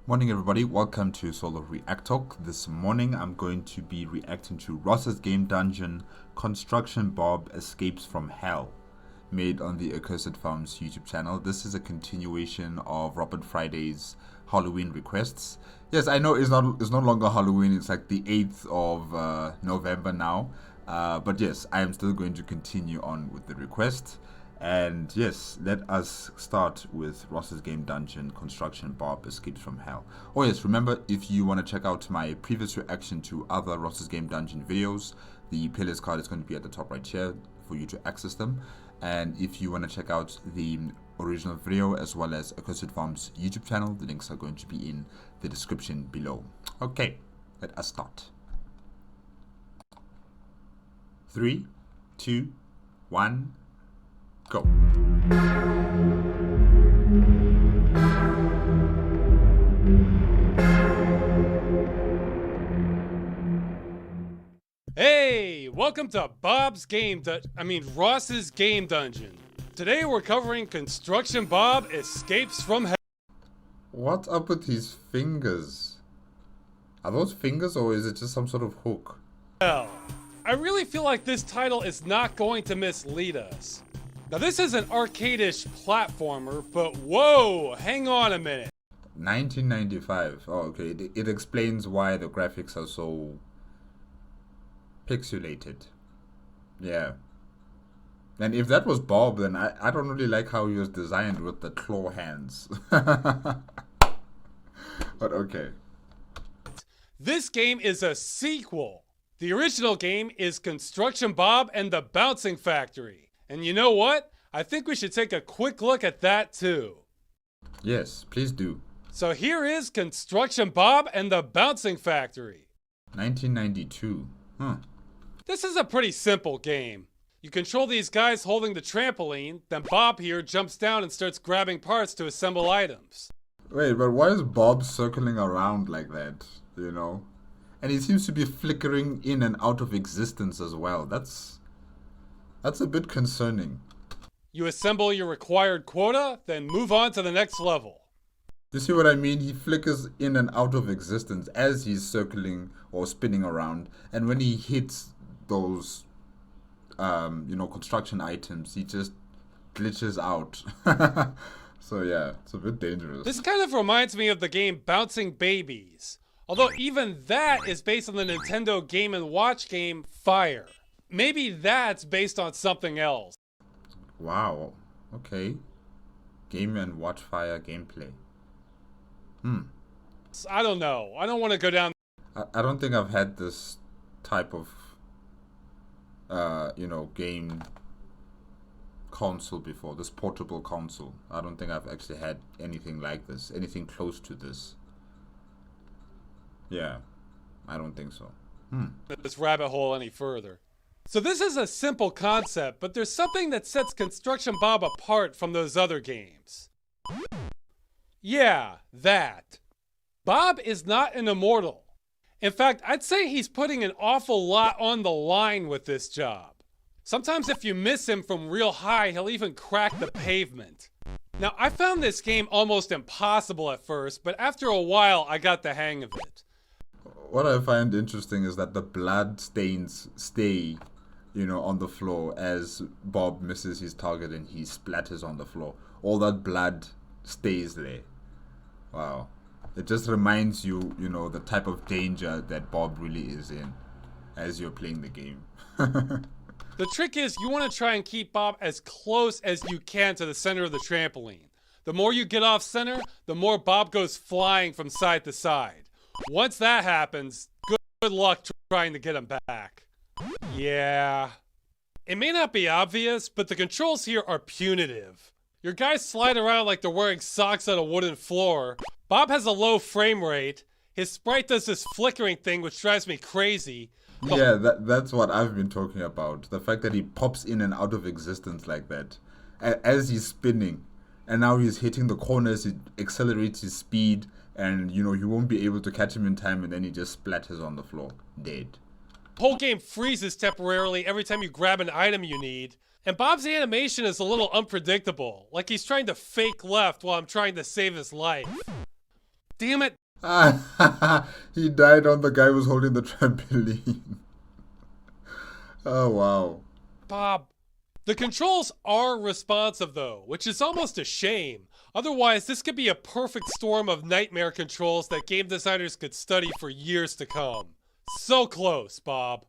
Morning everybody, welcome to Solo ReacTalk. This morning I'm going to be reacting to Ross's game dungeon, Construction Bob Escapes from Hell, made on the Accursed Farms YouTube channel. This is a continuation of Robert Friday's Halloween requests. Yes, I know it's no longer Halloween, it's like the 8th of November now. But yes, I am still going to continue on with the request. And yes, let us start with Ross's game dungeon, Construction Bob Escapes from Hell. Oh yes, remember, if you want to check out my previous reaction to other Ross's game dungeon videos, the playlist card is going to be at the top right here for you to access them. And if you want to check out the original video as well as Accursed Farms YouTube channel, the links are going to be in the description below. Okay, let us start. 3, 2, 1, go. Hey, welcome to Ross's Game Dungeon. Today we're covering Construction Bob Escapes from Hell. What's up with his fingers? Are those fingers or is it just some sort of hook? I really feel like this title is not going to mislead us. Now this is an arcade-ish platformer, but whoa, hang on a minute. 1995. Oh, okay. It explains why the graphics are so pixelated. Yeah. And if that was Bob, then I don't really like how he was designed with the claw hands. But okay. This game is a sequel. The original game is Construction Bob and the Bouncing Factory. And you know what? I think we should take a quick look at that too. Yes, please do. So here is Construction Bob and the Bouncing Factory. 1992. Huh. This is a pretty simple game. You control these guys holding the trampoline, then Bob here jumps down and starts grabbing parts to assemble items. Wait, but why is Bob circling around like that, you know? And he seems to be flickering in and out of existence as well. That's a bit concerning. You assemble your required quota, then move on to the next level. You see what I mean? He flickers in and out of existence as he's circling or spinning around. And when he hits those, construction items, he just glitches out. So yeah, it's a bit dangerous. This kind of reminds me of the game Bouncing Babies. Although even that is based on the Nintendo Game & Watch game Fire. Maybe that's based on something else. Wow. Okay. Game & Watch Fire gameplay. I don't know. I don't want to go down. I don't think I've had this type of, game console before. This portable console. I don't think I've actually had anything like this. Anything close to this. Yeah. I don't think so. This rabbit hole any further. So this is a simple concept, but there's something that sets Construction Bob apart from those other games. Yeah, that. Bob is not an immortal. In fact, I'd say he's putting an awful lot on the line with this job. Sometimes if you miss him from real high, he'll even crack the pavement. Now, I found this game almost impossible at first, but after a while, I got the hang of it. What I find interesting is that the blood stains stay, on the floor as Bob misses his target and he splatters on the floor. All that blood stays there. Wow. It just reminds you, the type of danger that Bob really is in as you're playing the game. The trick is you want to try and keep Bob as close as you can to the center of the trampoline. The more you get off center, the more Bob goes flying from side to side. Once that happens, good luck trying to get him back. Yeah. It may not be obvious, but the controls here are punitive. Your guys slide around like they're wearing socks on a wooden floor. Bob has a low frame rate. His sprite does this flickering thing which drives me crazy. Yeah, that's what I've been talking about. The fact that he pops in and out of existence like that. As he's spinning. And now he's hitting the corners, he accelerates his speed. And, you won't be able to catch him in time and then he just splatters on the floor. Dead. The whole game freezes temporarily every time you grab an item you need. And Bob's animation is a little unpredictable, like he's trying to fake left while I'm trying to save his life. Damn it! He died on the guy who was holding the trampoline. Oh, wow. Bob. The controls are responsive though, which is almost a shame. Otherwise, this could be a perfect storm of nightmare controls that game designers could study for years to come. So close, Bob.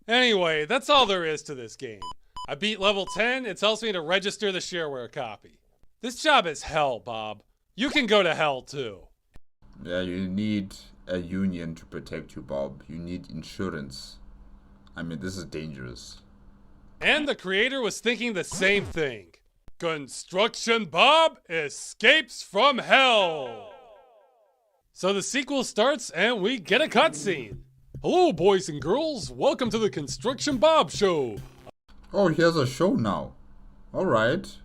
Anyway, that's all there is to this game. I beat level 10, it tells me to register the shareware copy. This job is hell, Bob. You can go to hell too. Yeah, you need a union to protect you, Bob. You need insurance. I mean, this is dangerous. And the creator was thinking the same thing. Construction Bob escapes from hell. So the sequel starts and we get a cutscene. Hello, boys and girls. Welcome to the Construction Bob Show. Oh, he has a show now. Alright.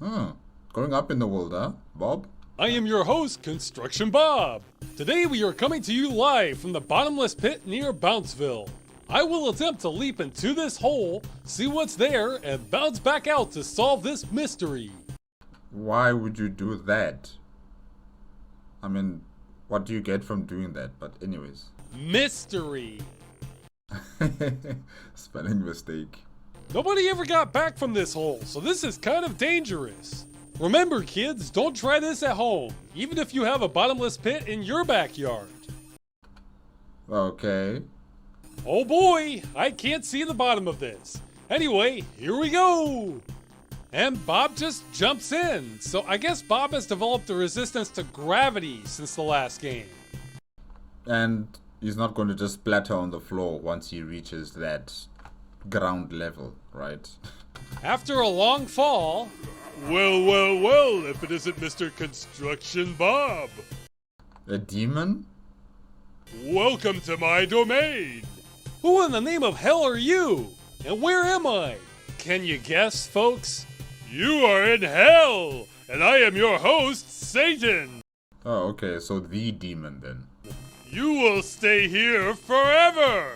Going up in the world, huh, Bob? I am your host, Construction Bob. Today we are coming to you live from the bottomless pit near Bounceville. I will attempt to leap into this hole, see what's there, and bounce back out to solve this mystery. Why would you do that? I mean, what do you get from doing that? But anyways. Mystery. Spelling mistake. Nobody ever got back from this hole, so this is kind of dangerous. Remember, kids, don't try this at home, even if you have a bottomless pit in your backyard. Okay. Oh boy, I can't see the bottom of this. Anyway, here we go. And Bob just jumps in, so I guess Bob has developed a resistance to gravity since the last game. And he's not going to just splatter on the floor once he reaches that ground level, right? After a long fall... Well, if it isn't Mr. Construction Bob. A demon? Welcome to my domain. Who in the name of hell are you? And where am I? Can you guess, folks? You are in hell, and I am your host, Satan. Oh, okay, so the demon then. You will stay here forever.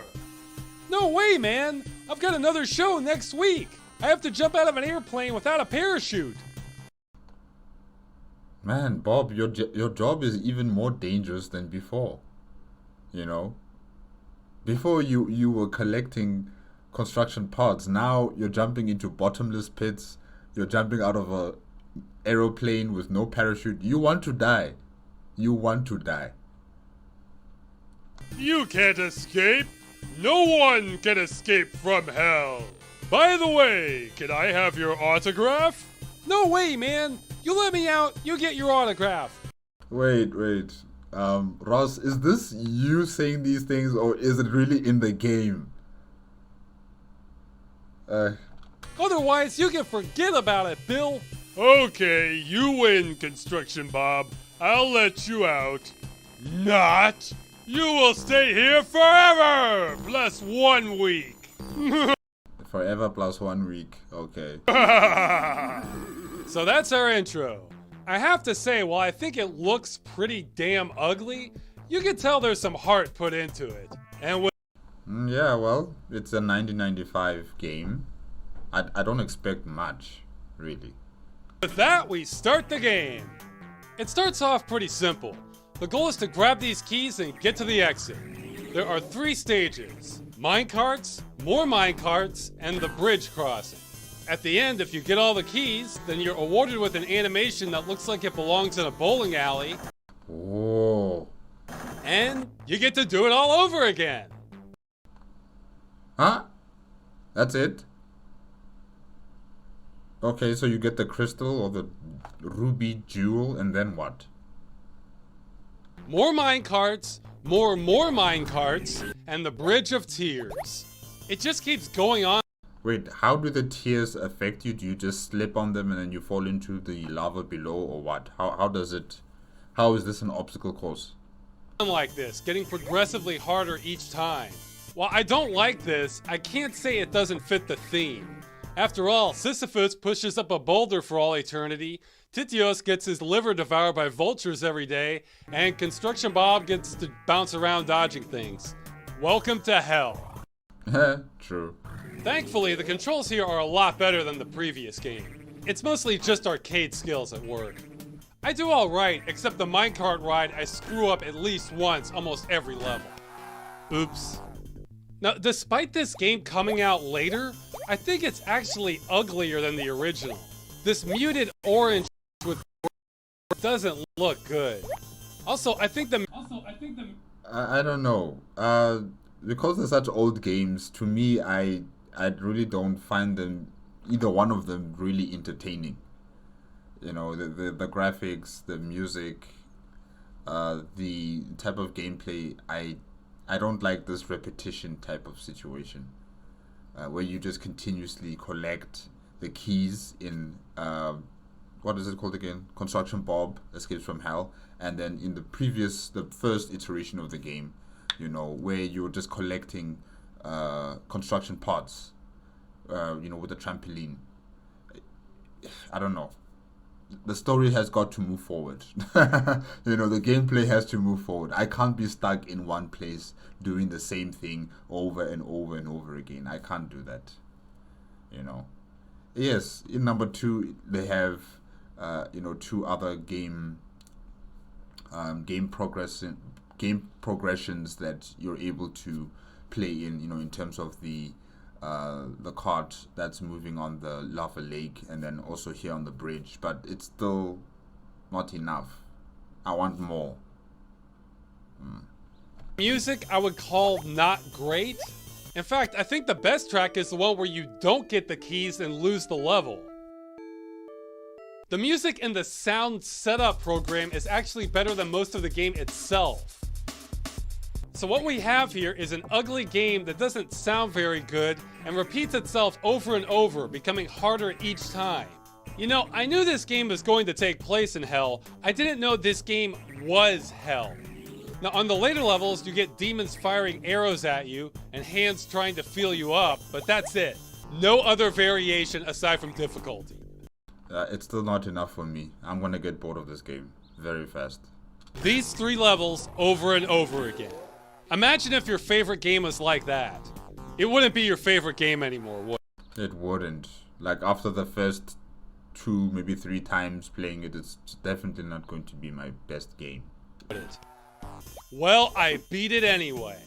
No way, man. I've got another show next week. I have to jump out of an airplane without a parachute. Man, Bob, your job is even more dangerous than before. You know? Before you were collecting construction parts. Now you're jumping into bottomless pits. You're jumping out of a aeroplane with no parachute. You want to die. You want to die. You can't escape. No one can escape from hell. By the way, can I have your autograph? No way, man. You let me out, you get your autograph. Wait. Ross, is this you saying these things or is it really in the game? Otherwise, you can forget about it, Bill. Okay, you win, Construction Bob. I'll let you out. Not. You will stay here forever, plus 1 week. Forever plus 1 week. Okay. So that's our intro. I have to say, while I think it looks pretty damn ugly, you can tell there's some heart put into it. And with Yeah, well, it's a 1995 game. I don't expect much, really. that, we start the game. It starts off pretty simple. The goal is to grab these keys and get to the exit. There are 3 stages: minecarts, more minecarts, and the bridge crossing. At the end, if you get all the keys, then you're awarded with an animation that looks like it belongs in a bowling alley. Whoa. And you get to do it all over again. Huh? That's it? Okay, so you get the crystal or the ruby jewel, and then what? More minecarts, more minecarts, and the Bridge of Tears. It just keeps going on. Wait, how do the tears affect you? Do you just slip on them and then you fall into the lava below, or what? How is this an obstacle course? Like this, getting progressively harder each time. While I don't like this, I can't say it doesn't fit the theme. After all, Sisyphus pushes up a boulder for all eternity, Titios gets his liver devoured by vultures every day, and Construction Bob gets to bounce around dodging things. Welcome to hell. True. Thankfully, the controls here are a lot better than the previous game. It's mostly just arcade skills at work. I do alright, except the minecart ride I screw up at least once almost every level. Oops. Now, despite this game coming out later, I think it's actually uglier than the original. This muted orange with doesn't look good. Also, I think the I don't know. Because they're such old games, to me, I really don't find them, either one of them, really entertaining. You know, the graphics, the music, the type of gameplay. I don't like this repetition type of situation, where you just continuously collect the keys in what is it called again? Construction Bob Escapes from Hell, and then in the first iteration of the game, you know, where you're just collecting construction parts, you know, with a trampoline. I don't know. The story has got to move forward. You know, the gameplay has to move forward. I can't be stuck in one place doing the same thing over and over and over again. I can't do that. You know. Yes, in number 2 they have you know, 2 other game progressions that you're able to play in, you know, in terms of the cart that's moving on the lava lake, and then also here on the bridge, but it's still not enough. I want more. music I would call not great. In fact, I think the best track is the one where you don't get the keys and lose the level. The music in the sound setup program is actually better than most of the game itself. So what we have here is an ugly game that doesn't sound very good and repeats itself over and over, becoming harder each time. You know, I knew this game was going to take place in hell. I didn't know this game was hell. Now on the later levels, you get demons firing arrows at you and hands trying to feel you up, but that's it. No other variation aside from difficulty. It's still not enough for me. I'm gonna get bored of this game very fast. These 3 levels over and over again. Imagine if your favorite game was like that. It wouldn't be your favorite game anymore, would it? It wouldn't. Like, after the first 2, maybe 3 times playing it, it's definitely not going to be my best game. Well, I beat it anyway.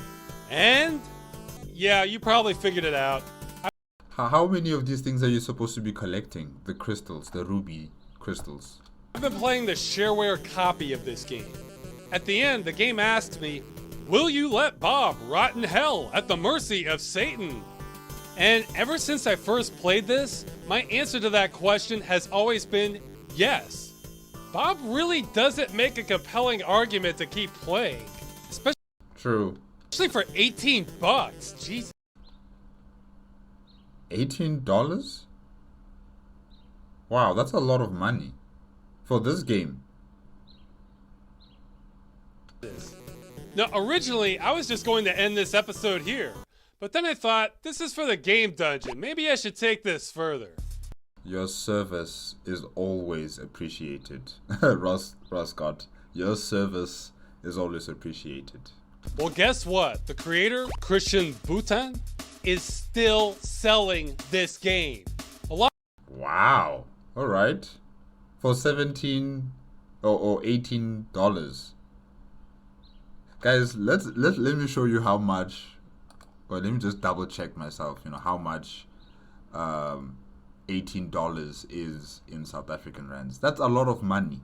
And yeah, you probably figured it out. How many of these things are you supposed to be collecting? The crystals, the ruby crystals. I've been playing the shareware copy of this game. At the end, the game asks me, will you let Bob rot in hell at the mercy of Satan? And ever since I first played this, my answer to that question has always been yes. Bob really doesn't make a compelling argument to keep playing. True. Especially for 18 bucks. Jesus. $18? Wow, that's a lot of money for this game. Now, originally, I was just going to end this episode here, but then I thought, this is for the game dungeon. Maybe I should take this further. Your service is always appreciated. Ross Scott, your service is always appreciated. Well, guess what? The creator, Christian Boutin, is still selling this game. Wow. All right. For $17 or $18. Guys, let me show you how much. Well, let me just double check myself. You know how much $18 is in South African rands. That's a lot of money.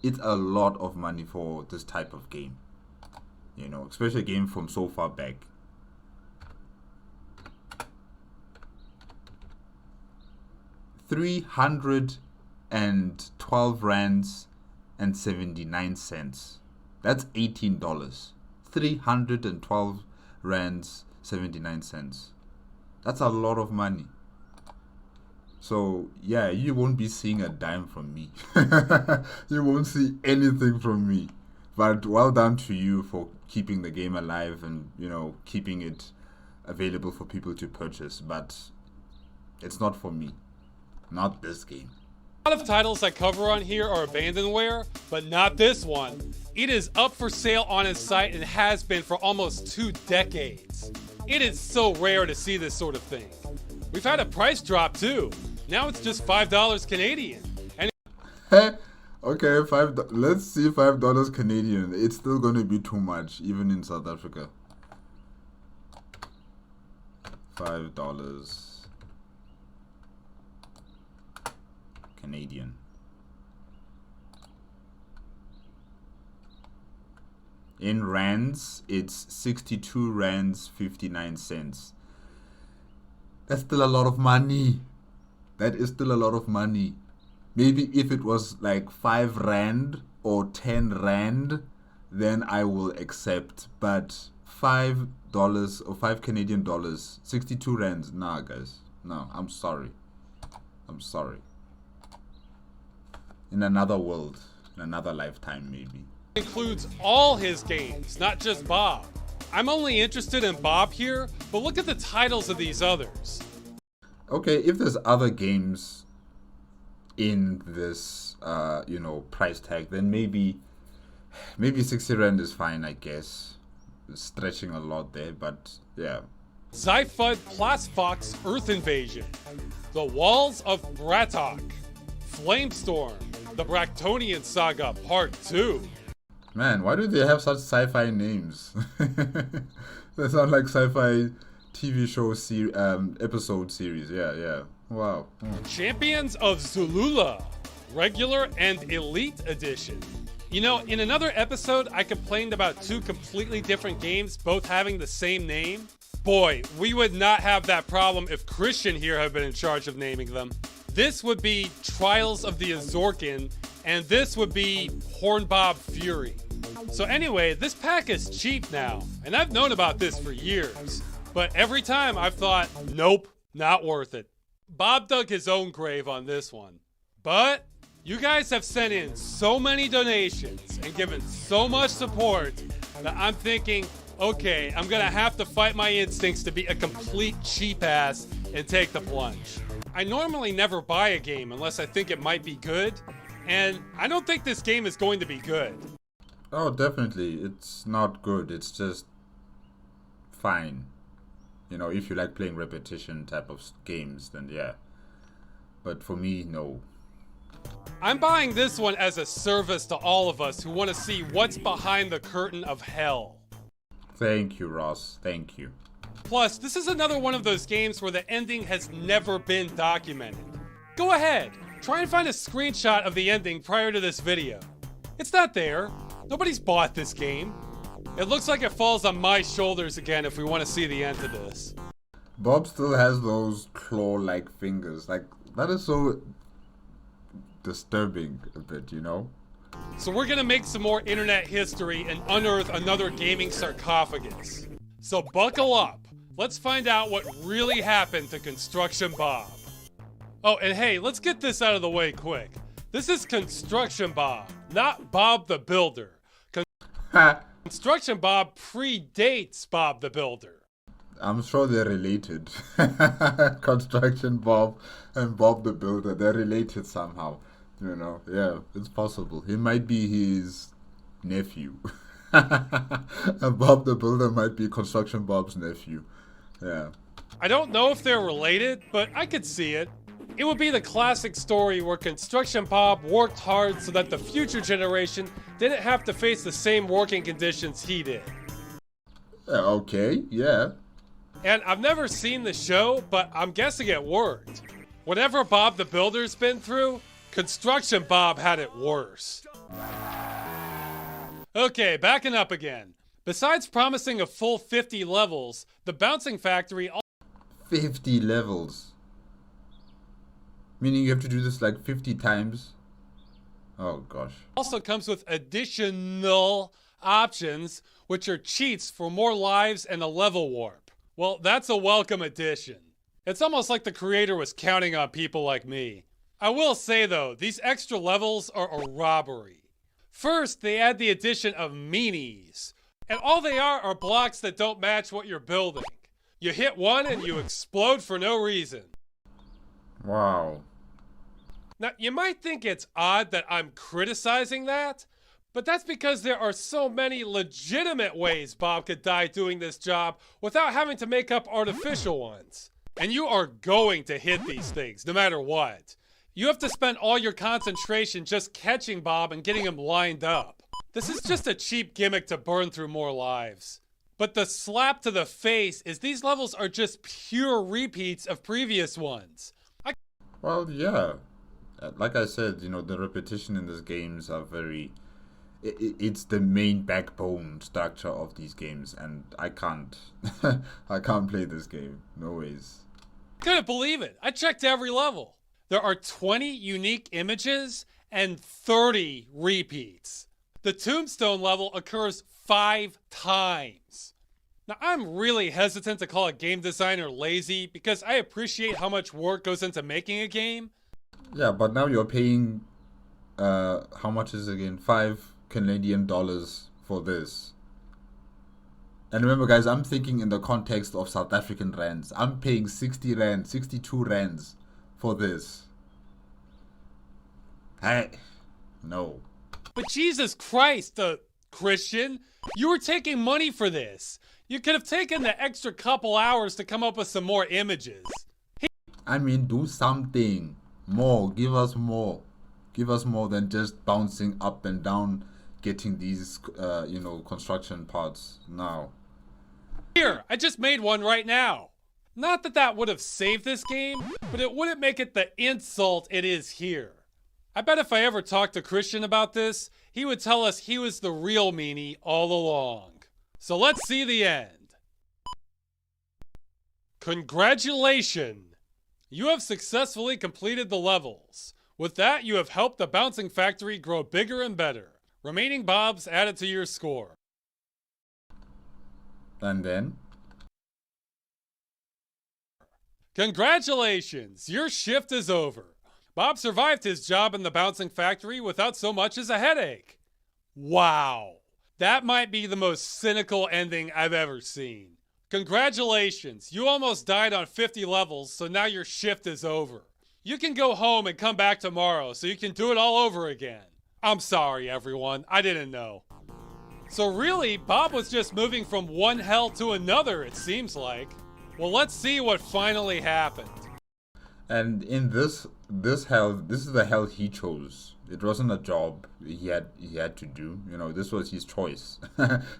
It's a lot of money for this type of game. You know, especially a game from so far back. $312 rands and 79 cents. That's $18. 312 rands 79 cents. That's a lot of money. So yeah, you won't be seeing a dime from me. You won't see anything from me. But well done to you for keeping the game alive and, you know, keeping it available for people to purchase. But it's not for me. Not this game. A lot of titles I cover on here are abandonware, but not this one. It is up for sale on his site and has been for almost 2 decades. It is so rare to see this sort of thing. We've had a price drop too. Now it's just $5 Canadian. And Okay, let's see $5 Canadian. It's still gonna be too much, even in South Africa. $5 Canadian. In rands, it's 62 rands 59 cents. That's still a lot of money. That is still a lot of money. Maybe if it was like 5 rand or 10 rand, then I will accept. But $5 or 5 Canadian dollars, 62 rands. Nah, guys. No, I'm sorry. I'm sorry. In another world, in another lifetime, maybe. Includes all his games, not just Bob. I'm only interested in Bob here, but look at the titles of these others. Okay, if there's other games in this, price tag, then maybe 60 rand is fine, I guess. It's stretching a lot there, but yeah. Zyphud Plasfox Earth Invasion, The Walls of Bratok, Flamestorm, The Bractonian Saga Part 2. Man, why do they have such sci-fi names? They sound like sci-fi TV show episode series. Yeah. Wow. Champions of Zulula, Regular and Elite Edition. You know, in another episode, I complained about 2 completely different games, both having the same name. Boy, we would not have that problem if Christian here had been in charge of naming them. This would be Trials of the Azorkin, and this would be Hornbob Fury. So anyway, this pack is cheap now, and I've known about this for years. But every time I've thought, nope, not worth it. Bob dug his own grave on this one. But you guys have sent in so many donations and given so much support that I'm thinking, okay, I'm gonna have to fight my instincts to be a complete cheap ass and take the plunge. I normally never buy a game unless I think it might be good, and I don't think this game is going to be good. Oh, definitely. It's not good. It's just fine. You know, if you like playing repetition type of games, then yeah. But for me, no. I'm buying this one as a service to all of us who want to see what's behind the curtain of hell. Thank you, Ross. Thank you. Plus, this is another one of those games where the ending has never been documented. Go ahead, try and find a screenshot of the ending prior to this video. It's not there. Nobody's bought this game. It looks like it falls on my shoulders again if we want to see the end to this. Bob still has those claw-like fingers. Like, that is so disturbing a bit, you know? So we're gonna make some more internet history and unearth another gaming sarcophagus. So buckle up. Let's find out what really happened to Construction Bob. Oh, and hey, let's get this out of the way quick. This is Construction Bob, not Bob the Builder. Construction Bob predates Bob the Builder. I'm sure they're related. Construction Bob and Bob the Builder, they're related somehow. You know, yeah, it's possible. He might be his nephew. And Bob the Builder might be Construction Bob's nephew. Yeah. I don't know if they're related, but I could see it. It would be the classic story where Construction Bob worked hard so that the future generation didn't have to face the same working conditions he did. Okay, yeah. And I've never seen the show, but I'm guessing it worked. Whatever Bob the Builder's been through, Construction Bob had it worse. Okay, backing up again. Besides promising a full 50 levels, the Bouncing Factory... 50 levels? Meaning you have to do this like 50 times? Oh gosh. Also comes with additional options, which are cheats for more lives and a level warp. Well, that's a welcome addition. It's almost like the creator was counting on people like me. I will say though, these extra levels are a robbery. First, they add the addition of meanies. And all they are blocks that don't match what you're building. You hit one and you explode for no reason. Wow. Now, you might think it's odd that I'm criticizing that, but that's because there are so many legitimate ways Bob could die doing this job without having to make up artificial ones. And you are going to hit these things, no matter what. You have to spend all your concentration just catching Bob and getting him lined up. This is just a cheap gimmick to burn through more lives. But the slap to the face is these levels are just pure repeats of previous ones. Well, yeah. Like I said, the repetition in these games are very... It's the main backbone structure of these games, and I can't. I can't play this game. No ways. Couldn't believe it. I checked every level. There are 20 unique images and 30 repeats. The tombstone level occurs 5 times. Now, I'm really hesitant to call a game designer lazy because I appreciate how much work goes into making a game. Yeah, but now you're paying, how much is it again? $5 for this. And remember, guys, I'm thinking in the context of South African rands. I'm paying 60 rand, 62 rands for this. Hey, no. But Jesus Christ, Christian, you were taking money for this. You could have taken the extra couple hours to come up with some more images. I mean, do something more. Give us more. Give us more than just bouncing up and down, getting these, construction parts now. Here, I just made one right now. Not that that would have saved this game, but it wouldn't make it the insult it is here. I bet if I ever talked to Christian about this, he would tell us he was the real meanie all along. So let's see the end. Congratulations! You have successfully completed the levels. With that, you have helped the bouncing factory grow bigger and better. Remaining bobs added to your score. And then? Congratulations! Your shift is over. Bob survived his job in the bouncing factory without so much as a headache. Wow! That might be the most cynical ending I've ever seen. Congratulations! You almost died on 50 levels, so now your shift is over. You can go home and come back tomorrow so you can do it all over again. I'm sorry, everyone. I didn't know. So really, Bob was just moving from one hell to another, it seems like. Well, let's see what finally happened. And in this hell, this is the hell he chose. It wasn't a job he had to do. This was his choice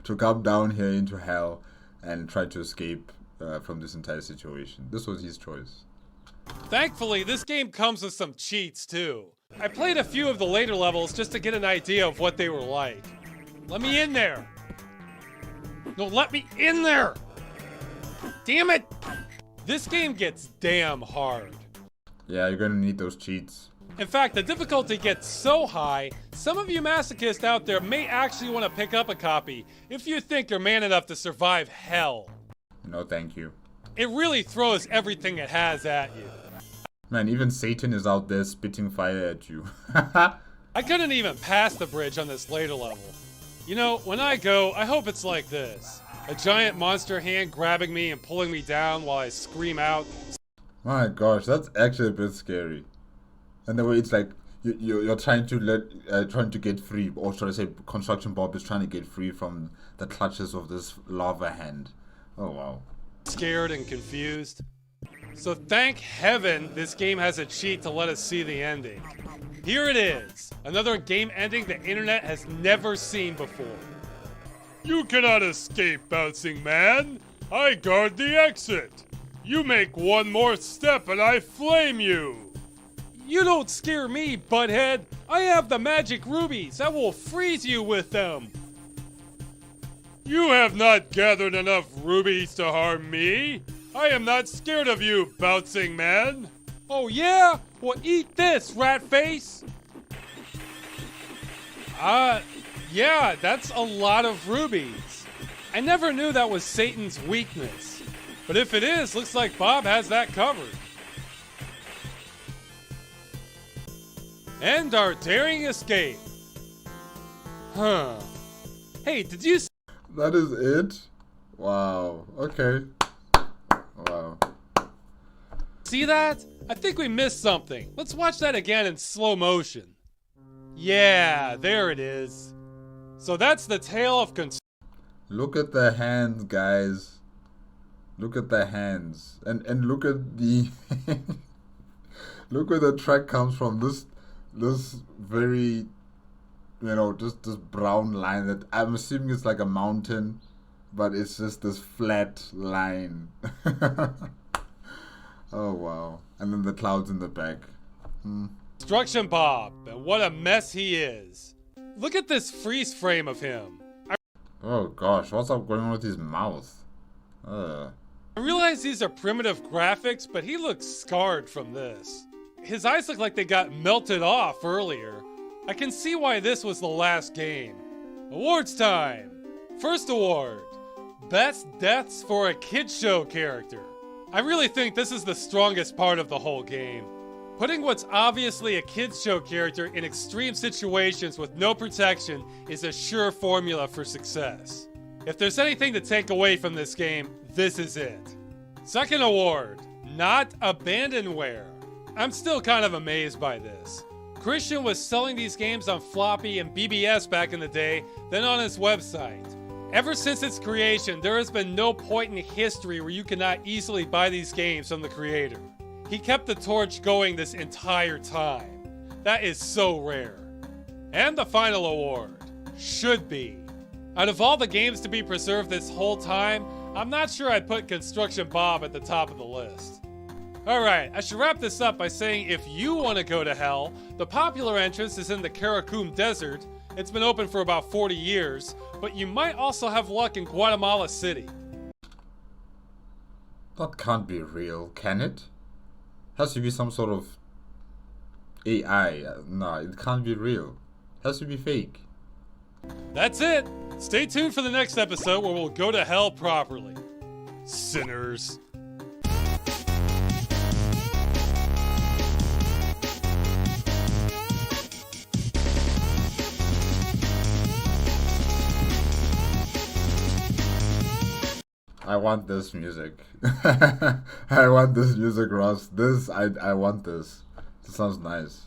to come down here into hell and try to escape from this entire situation. This was his choice. Thankfully, this game comes with some cheats too. I played a few of the later levels just to get an idea of what they were like. Let me in there! No, let me in there! Damn it! This game gets damn hard. Yeah, you're gonna need those cheats. In fact, the difficulty gets so high, some of you masochists out there may actually want to pick up a copy if you think you're man enough to survive hell. No, thank you. It really throws everything it has at you. Man, even Satan is out there spitting fire at you. I couldn't even pass the bridge on this later level. When I go, I hope it's like this. A giant monster hand grabbing me and pulling me down while I scream out. My gosh, that's actually a bit scary. And the way it's like you're trying to get free, or should I say, Construction Bob is trying to get free from the clutches of this lava hand. Oh wow. Scared and confused. So thank heaven this game has a cheat to let us see the ending. Here it is, another game ending the internet has never seen before. You cannot escape, bouncing man. I guard the exit. You make one more step and I flame you. You don't scare me, butthead. I have the magic rubies. I will freeze you with them. You have not gathered enough rubies to harm me. I am not scared of you, bouncing man. Oh yeah? Well, eat this, rat face. Yeah, that's a lot of rubies. I never knew that was Satan's weakness. But if it is, looks like Bob has that covered. And our daring escape. Huh. Hey, did you... That is it? Wow. Okay. Wow. See that? I think we missed something. Let's watch that again in slow motion. Yeah, there it is. So that's the tale of Look at the hands, guys. Look at the hands. And look at the Look where the track comes from. This very, just this brown line that I'm assuming it's like a mountain, but it's just this flat line. Oh wow! And then the clouds in the back. Construction Bob, and what a mess he is. Look at this freeze frame of him. Oh gosh, what's up going on with his mouth? I realize these are primitive graphics, but he looks scarred from this. His eyes look like they got melted off earlier. I can see why this was the last game. Awards time! First award, Best Deaths for a Kids Show Character. I really think this is the strongest part of the whole game. Putting what's obviously a kids show character in extreme situations with no protection is a sure formula for success. If there's anything to take away from this game, this is it. Second award, Not Abandonware. I'm still kind of amazed by this. Christian was selling these games on floppy and BBS back in the day, then on his website. Ever since its creation, there has been no point in history where you cannot easily buy these games from the creator. He kept the torch going this entire time. That is so rare. And the final award, Should Be. Out of all the games to be preserved this whole time, I'm not sure I'd put Construction Bob at the top of the list. Alright, I should wrap this up by saying if you want to go to hell, the popular entrance is in the Karakum Desert. It's been open for about 40 years, but you might also have luck in Guatemala City. That can't be real, can it? Has to be some sort of AI. No, it can't be real. It has to be fake. That's it. Stay tuned for the next episode where we'll go to hell properly. Sinners. I want this music. I want this music, Ross. I want this. It sounds nice.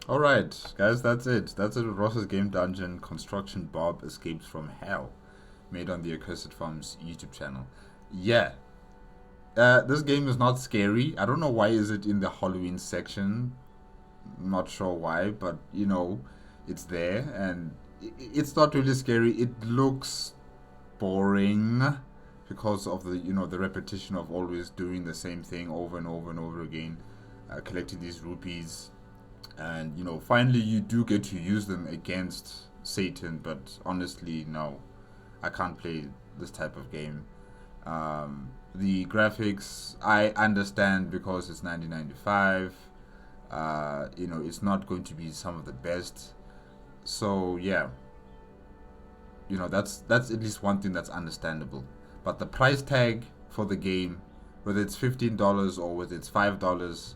Alright, guys, that's it. That's it with Ross's Game Dungeon. Construction Bob Escapes from Hell. Made on the Accursed Farms YouTube channel. Yeah. This game is not scary. I don't know why is it in the Halloween section. Not sure why, but, it's there. And it's not really scary. It looks boring because of the repetition of always doing the same thing over and over and over again. Collecting these rupees. And finally you do get to use them against Satan, but honestly no, I can't play this type of game. The graphics I understand because it's 1995. It's not going to be some of the best, so yeah, that's at least one thing that's understandable. But the price tag for the game, whether it's $15 or whether it's $5.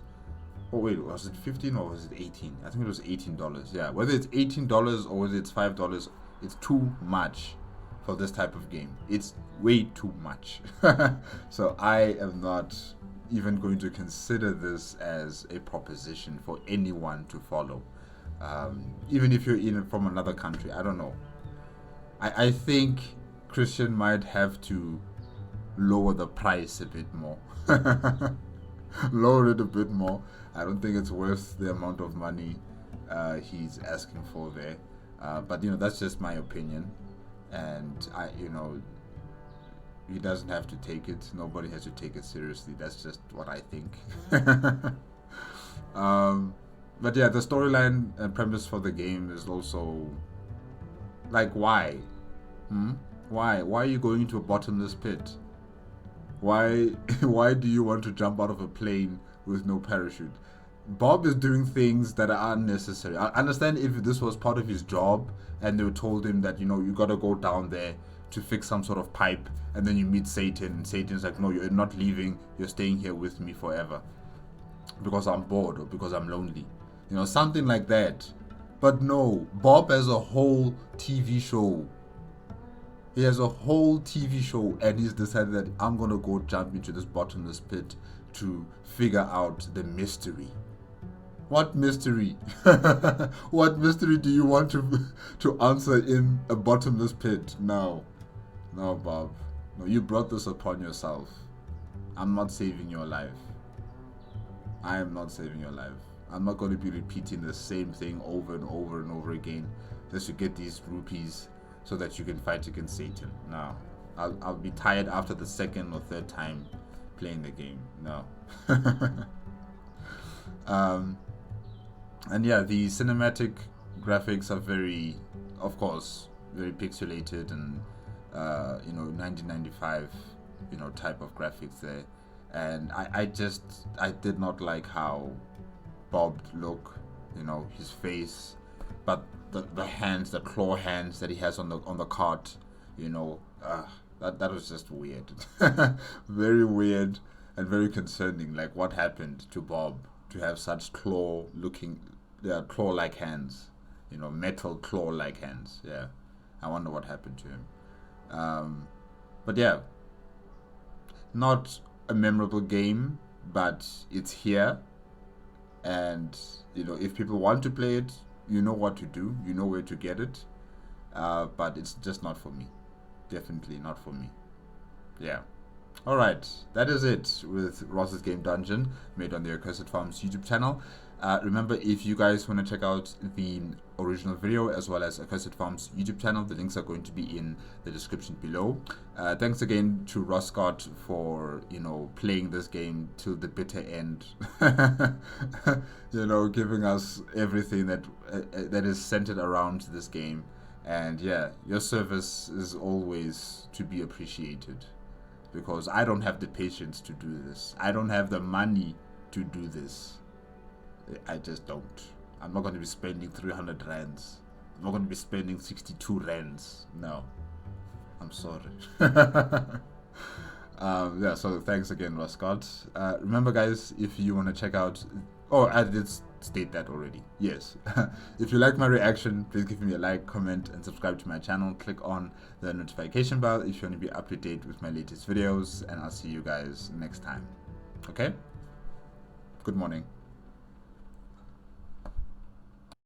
Oh wait, was it 15 or was it 18? I think it was $18. Yeah, whether it's $18 or whether it's $5, it's too much for this type of game. It's way too much. So I am not even going to consider this as a proposition for anyone to follow. Even if you're from another country, I don't know. I think Christian might have to lower the price a bit more. Lower it a bit more. I don't think it's worth the amount of money he's asking for there. But that's just my opinion, and he doesn't have to take it. Nobody has to take it seriously. That's just what I think. But yeah, the storyline and premise for the game is also like, why? Why are you going into a bottomless pit? Why do you want to jump out of a plane with no parachute? Bob is doing things that are unnecessary. I understand if this was part of his job and they told him that you gotta go down there to fix some sort of pipe, and then you meet Satan and Satan's like, no, you're not leaving, you're staying here with me forever because I'm bored or because I'm lonely, something like that. But no, Bob has a whole TV show He has a whole TV show, and he's decided that I'm gonna go jump into this bottomless pit to figure out the mystery. What mystery? What mystery do you want to answer in a bottomless pit? No, no, Bob. No, you brought this upon yourself. I'm not saving your life. I am not saving your life. I'm not going to be repeating the same thing over and over and over again just to get these rupees so that you can fight against Satan. No. I'll be tired after the second or third time playing the game. No. And yeah, the cinematic graphics are very, of course, very pixelated and 1995 type of graphics there. And I did not like how Bob look, his face, but the hands, the claw hands that he has on the cart, that was just weird. Very weird and very concerning. Like, what happened to Bob to have such claw-like hands, metal claw-like hands? Yeah, I wonder what happened to him. But yeah, not a memorable game, but it's here, and if people want to play it, you know what to do, you know where to get it, but it's just not for me. Definitely not for me. Yeah. Alright, that is it with Ross's Game Dungeon, made on the Accursed Farms YouTube channel. Remember, if you guys want to check out the original video as well as Accursed Farms YouTube channel, the links are going to be in the description below. Thanks again to Ross Scott for playing this game till the bitter end. Giving us everything that is centered around this game. And yeah, your service is always to be appreciated, because I don't have the patience to do this. I don't have the money to do this. I just don't. I'm not going to be spending 300 rands. I'm not going to be spending 62 rands. No. I'm sorry. Yeah, so thanks again, Ross Scott. Remember, guys, if you want to check out... Oh, I did state that already. Yes. If you like my reaction, please give me a like, comment, and subscribe to my channel. Click on the notification bell if you want to be up to date with my latest videos, and I'll see you guys next time. Okay? Good morning.